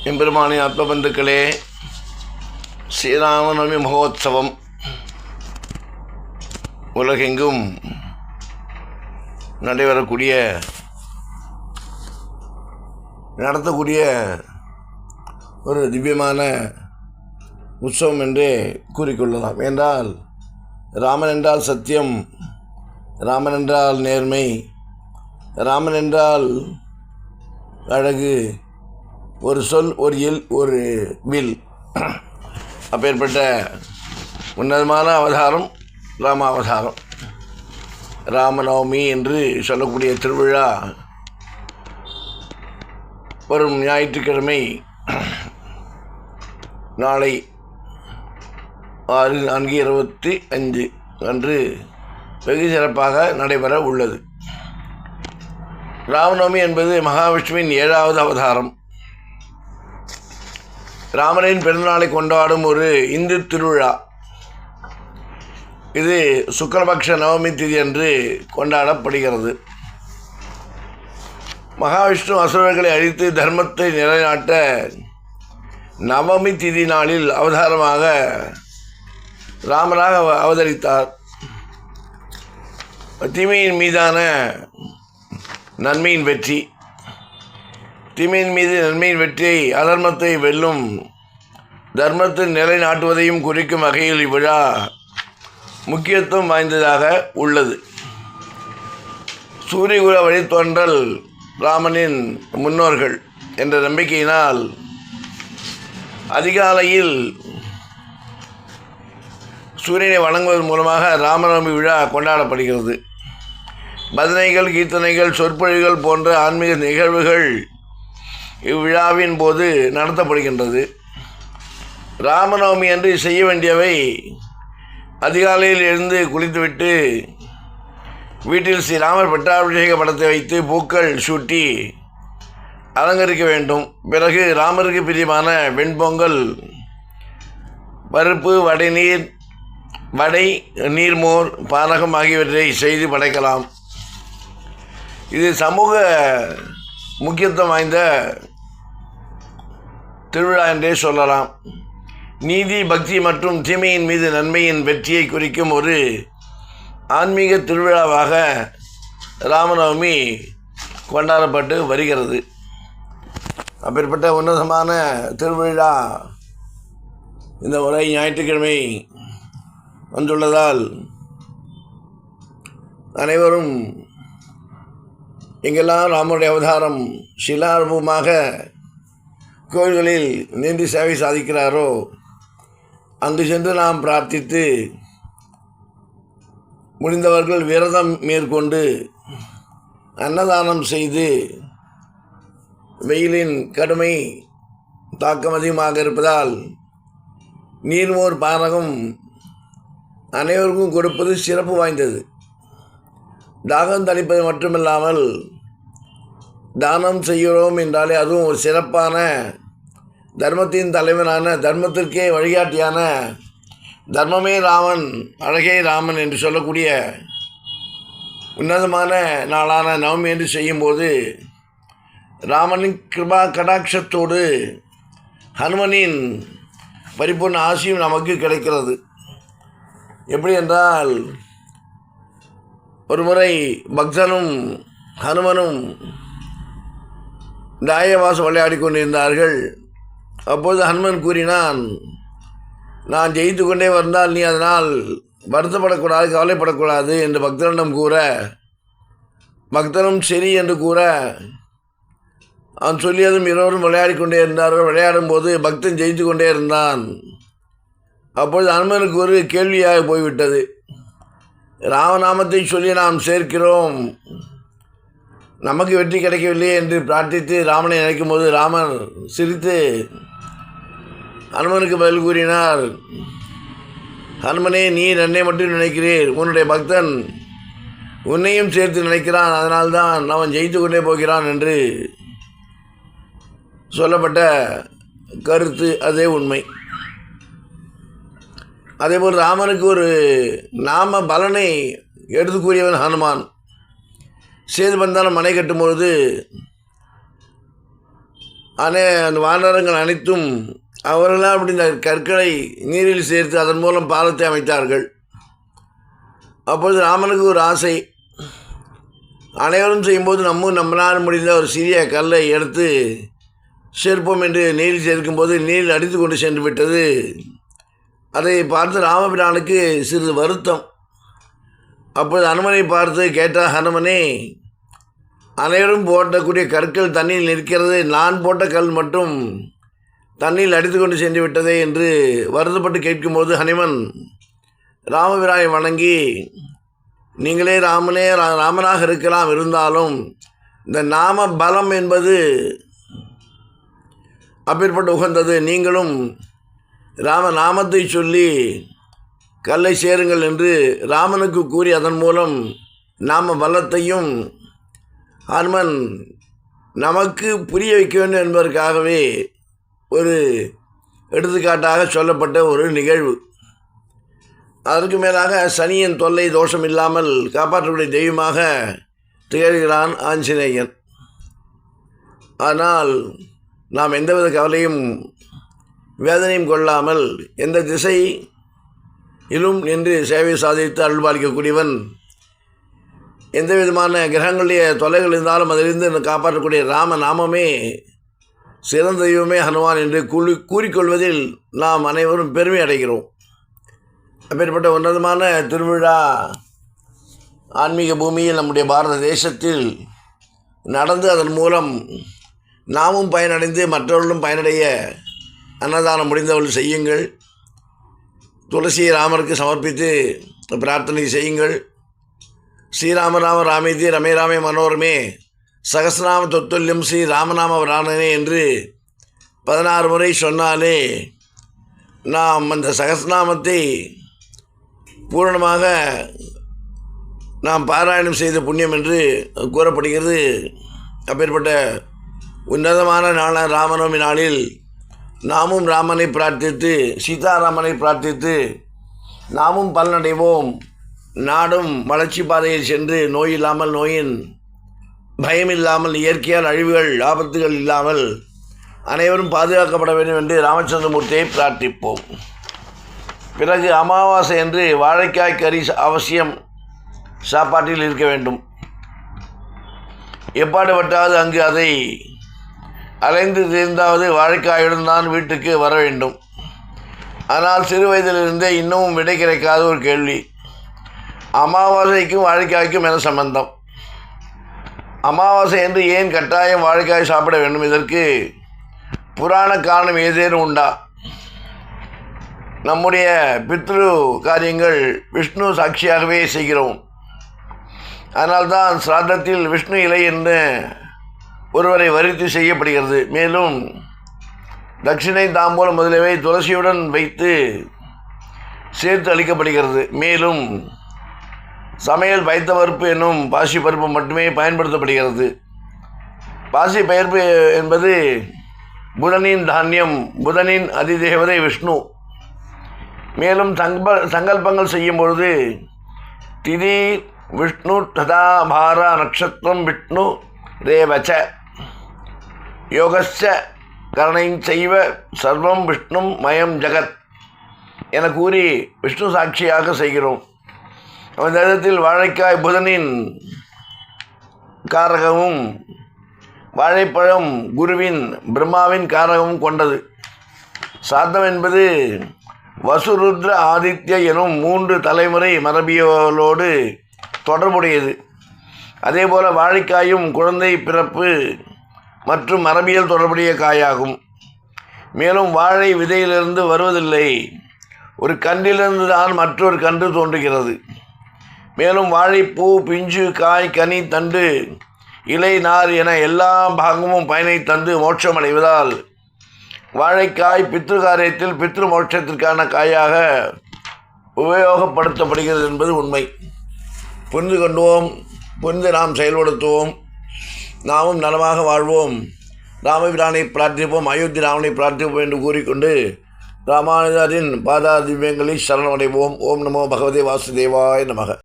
எம்பெருமானின் ஆத்மபந்துக்களே, ஸ்ரீராமநவமி மகோத்சவம் உலகெங்கும் நடத்தக்கூடிய ஒரு திவ்யமான உற்சவம் என்றே கூறிக்கொள்ளலாம். என்றால் ராமன் என்றால் சத்தியம், ராமன் என்றால் நேர்மை, ராமன் என்றால் அழகு, ஒரு சொல், ஒரு இல், ஒரு வில். அப்பேற்பட்ட உன்னதமான அவதாரம் ராமாவதாரம். ராமநவமி என்று சொல்லக்கூடிய திருவிழா வரும் ஞாயிற்றுக்கிழமை நாளை 6/4/25 அன்று வெகு சிறப்பாக நடைபெற உள்ளது. ராமநவமி என்பது மகாவிஷ்ணுவின் 7வது அவதாரம். ராமனின் பிறந்தநாளை கொண்டாடும் ஒரு இந்து திருவிழா. இது சுக்லபக்ஷ நவமி திதி அன்று கொண்டாடப்படுகிறது. மகாவிஷ்ணு அசுரர்களை அழித்து தர்மத்தை நிலைநாட்ட நவமி திதி நாளில் அவதாரமாக ராமராக அவதரித்தார். தீமையின் மீதான நன்மையின் வெற்றி, தீமையின் மீது நன்மையின் வெற்றியை, அதர்மத்தை வெல்லும் தர்மத்தை நிலைநாட்டுவதையும் குறிக்கும் வகையில் இவ்விழா முக்கியத்துவம் வாய்ந்ததாக உள்ளது. சூரியகுல வழித்தோன்றல் ராமனின் முன்னோர்கள் என்ற நம்பிக்கையினால் அதிகாலையில் சூரியனை வணங்குவதன் மூலமாக ராமநவமி விழா கொண்டாடப்படுகிறது. பஜனைகள், கீர்த்தனைகள், சொற்பொழிவுகள் போன்ற ஆன்மீக நிகழ்வுகள் இவ்விழாவின் போது நடத்தப்படுகின்றது. ராமநவமி அன்று செய்ய வேண்டியவை: அதிகாலையில் எழுந்து குளித்துவிட்டு வீட்டில் ஸ்ரீராமர் பட்டாபிஷேக படத்தை வைத்து பூக்கள் சூட்டி அலங்கரிக்க வேண்டும். பிறகு ராமருக்கு பிரியமான வெண்பொங்கல், பருப்பு, வடை, நீர்மோர், பானகம் ஆகியவற்றை செய்து படைக்கலாம். இது சமூக முக்கியத்துவம் வாய்ந்த திருவிழா என்றே சொல்லலாம். நீதி, பக்தி மற்றும் தீமையின் மீது நன்மையின் வெற்றியை குறிக்கும் ஒரு ஆன்மீக திருவிழாவாக ராமநவமி கொண்டாடப்பட்டு வருகிறது. அப்பேற்பட்ட உன்னதமான திருவிழா இந்த முறை ஞாயிற்றுக்கிழமை வந்துள்ளதால் அனைவரும் எங்கெல்லாம் ராமனுடைய அவதாரம் சிலாரூபமாக கோயில்களில் நின்று சேவை சாதிக்கிறாரோ அங்கு சென்று நாம் பிரார்த்தித்து, முடிந்தவர்கள் விரதம் மேற்கொண்டு அன்னதானம் செய்து, வெயிலின் கடுமை தாக்கம் அதிகமாக இருப்பதால் நீர்மோர் பானகம் அனைவருக்கும் கொடுப்பது சிறப்பு வாய்ந்தது. தாகம் தணிப்பது மட்டுமில்லாமல் தானம் செய்கிறோம் என்றாலே அதுவும் ஒரு சிறப்பான, தர்மத்தின் தலைவனான, தர்மத்திற்கே வழிகாட்டியான, தர்மமே ராமன், அழகே ராமன் என்று சொல்லக்கூடிய உன்னதமான நாளான நவமி என்று செய்யும்போது ராமனின் கிருபா கடாட்சத்தோடு ஹனுமனின் பரிபூர்ண ஆசியும் நமக்கு கிடைக்கிறது. எப்படி என்றால், ஒரு முறை பக்தனும் ஹனுமனும் தாயவாசம் விளையாடி கொண்டிருந்தார்கள். அப்போது ஹனுமன் கூறினான், நான் ஜெயித்து கொண்டே வந்தால் நீ அதனால் வருத்தப்படக்கூடாது, கவலைப்படக்கூடாது என்று பக்தனிடம் கூற, பக்தனும் சரி என்று கூற, அவன் சொல்லியதும் இருவரும் விளையாடி கொண்டே இருந்தார்கள். விளையாடும்போது பக்தன் ஜெயித்து கொண்டே இருந்தான். அப்பொழுது ஹனுமனுக்கு ஒரு கேள்வியாக போய்விட்டது. ராமநாமத்தை சொல்லி நாம் சேர்க்கிறோம், நமக்கு வெற்றி கிடைக்கவில்லையே என்று பிரார்த்தித்து ராமனை நினைக்கும் போது ராமர் சிரித்து ஹனுமனுக்கு பதில் கூறினார், ஹனுமனே, நீர் என்னை மட்டும் நினைக்கிறீர், உன்னுடைய பக்தன் உன்னையும் சேர்த்து நினைக்கிறான், அதனால்தான் அவன் ஜெயித்து கொண்டே போகிறான் என்று சொல்லப்பட்ட கருத்து அதே உண்மை. அதேபோல் ராமனுக்கு ஒரு நாம பலனை எடுத்து கூறியவன் ஹனுமான். சேது பந்தானம் மனை கட்டும்பொழுது அந்த வானரங்கள் அனைத்தும் அவர்களால் அப்படி இந்த கற்களை நீரில் சேர்த்து அதன் மூலம் பாலத்தை அமைத்தார்கள். அப்பொழுது ராமனுக்கு ஒரு ஆசை, அனைவரும் செய்யும்போது நம்மளால் முடிந்த ஒரு சிறிய கல்லை எடுத்து சேர்ப்போம் என்று நீரில் சேர்க்கும்போது நீரில் அடித்து கொண்டு சென்று விட்டது. அதை பார்த்து ராமபிரானுக்கு சிறிது வருத்தம். அப்பொழுது ஹனுமனை பார்த்து கேட்டால், ஹனுமனே, அனைவரும் போட்டக்கூடிய கற்கள் தண்ணியில் நிற்கிறது, நான் போட்ட கல் மட்டும் தண்ணியில் அடித்து கொண்டு சென்று விட்டதே என்று வருத்தப்பட்டு கேட்கும்போது ஹனுமன் ராமபிரானை வணங்கி, நீங்களே ராமனாக இருக்கலாம், இருந்தாலும் இந்த நாம பலம் என்பது அப்பேற்பட்ட உகந்தது, நீங்களும் நாமத்தை சொல்லி கல்லை சேருங்கள் என்று ராமனுக்கு கூறி அதன் மூலம் நாம பலத்தையும் ஹனுமன் நமக்கு புரிய வைக்க வேண்டும் என்பதற்காகவே ஒரு எடுத்துக்காட்டாக சொல்லப்பட்ட ஒரு நிகழ்வு. அதற்கு மேலாக சனியின் தொல்லை தோஷம் இல்லாமல் காப்பாற்றக்கூடிய தெய்வமாக திகழ்கிறான் ஆஞ்சநேயன். ஆனால் நாம் எந்தவித கவலையும் வேதனையும் கொள்ளாமல் எந்த திசையிலும் நின்று சேவை சாதித்து அருள்பாலிக்கக்கூடியவன், எந்த விதமான கிரகங்களுடைய தொல்லைகள் இருந்தாலும் அதிலிருந்து காப்பாற்றக்கூடிய ராம நாமமே சிறந்த தெய்வமே ஹனுமான் என்று கூறிக்கொள்வதில் நாம் அனைவரும் பெருமை அடைகிறோம். அப்பேற்பட்ட உன்னதமான திருவிழா ஆன்மீக பூமியில் நம்முடைய பாரத தேசத்தில் நடந்து அதன் மூலம் நாமும் பயனடைந்து மற்றவர்களும் பயனடைய அன்னதானம் முடிந்தவர்கள் செய்யுங்கள். துளசியை ராமருக்கு சமர்ப்பித்து பிரார்த்தனை செய்யுங்கள். ஸ்ரீராம ராம ராமேதி ரமே ராமே மனோரமே சகஸ்ரநாம தொத்துல்யம் ஸ்ரீ ராமநாம பிராணனே என்று 16 முறை சொன்னாலே நாம் அந்த சகஸ்ரநாமத்தை பூரணமாக நாம் பாராயணம் செய்த புண்ணியம் என்று கூறப்படுகிறது. அப்பேற்பட்ட உன்னதமான நாளான ராமநவமி நாளில் நாமும் ராமனை பிரார்த்தித்து, சீதாராமனை பிரார்த்தித்து நாமும் பலனடைவோம். நாடும் வளர்ச்சி பாதையில் சென்று நோய் இல்லாமல், நோயின் பயமில்லாமல், இயற்கையால் அழிவுகள் ஆபத்துகள் இல்லாமல் அனைவரும் பாதுகாக்கப்பட வேண்டும் என்று ராமச்சந்திரமூர்த்தியை பிரார்த்திப்போம். பிறகு அமாவாசை என்று வாழைக்காய் கறி அவசியம் சாப்பாட்டில் இருக்க வேண்டும். எப்பாடுபட்டாவது அங்கு அதை அலைந்து தீர்ந்தாவது வாழைக்காயுடன் தான் வீட்டுக்கு வர வேண்டும். ஆனால் சிறு வயதிலிருந்தே இன்னமும் விடை கிடைக்காத ஒரு கேள்வி, அமாவாசைக்கும் வாழைக்காய்க்கும் என்ன சம்பந்தம்? அமாவாசை என்று ஏன் கட்டாயம் வாழைக்காய் சாப்பிட வேண்டும்? இதற்கு புராண காரணம் ஏதேனும் உண்டா? நம்முடைய பித்ரு காரியங்கள் விஷ்ணு சாட்சியாகவே செய்கிறோம். அதனால்தான் சிராதத்தில் விஷ்ணு இலை என்று ஒருவரை வரித்து செய்யப்படுகிறது. மேலும் தட்சிணை தாம்பூலம் முதலியவை துளசியுடன் வைத்து சேர்த்து அளிக்கப்படுகிறது. மேலும் சமையல் பயத்த பருப்பு என்னும் பாசி பருப்பு மட்டுமே பயன்படுத்தப்படுகிறது. பாசி பருப்பு என்பது புதனின் தானியம், புதனின் அதிதேவதை விஷ்ணு. மேலும் சங்கல்பங்கள் செய்யும் பொழுது திதி விஷ்ணு ததா பாரா நட்சத்திரம் விஷ்ணு ரேவச்ச யோகஸ்ச கரணையும் செய்வ சர்வம் விஷ்ணும் மயம் ஜகத் என கூறி விஷ்ணு சாட்சியாக செய்கிறோம். அந்த இடத்தில் வாழைக்காய் புதனின் காரகமும், வாழைப்பழம் குருவின் பிரம்மாவின் காரகமும் கொண்டது. சாத்தம் என்பது வசுருத்ர ஆதித்ய எனும் 3 தலைமுறை மரபியலோடு தொடர்புடையது. அதேபோல் வாழைக்காயும் குழந்தை பிறப்பு மற்றும் மரபியல் தொடர்புடைய காயாகும். மேலும் வாழை விதையிலிருந்து வருவதில்லை, ஒரு கன்றிலிருந்து தான் மற்றொரு கன்று தோன்றுகிறது. மேலும் வாழைப்பூ, பிஞ்சு, காய், கனி, தண்டு, இலை, நார் என எல்லா பாகமும் பயனை தந்து மோட்சம் அடைவதால் வாழைக்காய் பித்ரு காரியத்தில் பித்ரு மோட்சத்திற்கான காயாக உபயோகப்படுத்தப்படுகிறது என்பது உண்மை. புரிந்து கொண்டுவோம், புரிந்து நாம் செயல்படுத்துவோம். நாமும் நலமாக வாழ்வோம். ராமபிரானை பிரார்த்திப்போம், அயோத்தி ராமனை பிரார்த்திப்போம் என்று கூறிக்கொண்டு ராமானுஜரின் பாதா திவ்யங்களில் சரணமடைவோம். ஓம் நமோ பகவதே வாசுதேவாய நமக.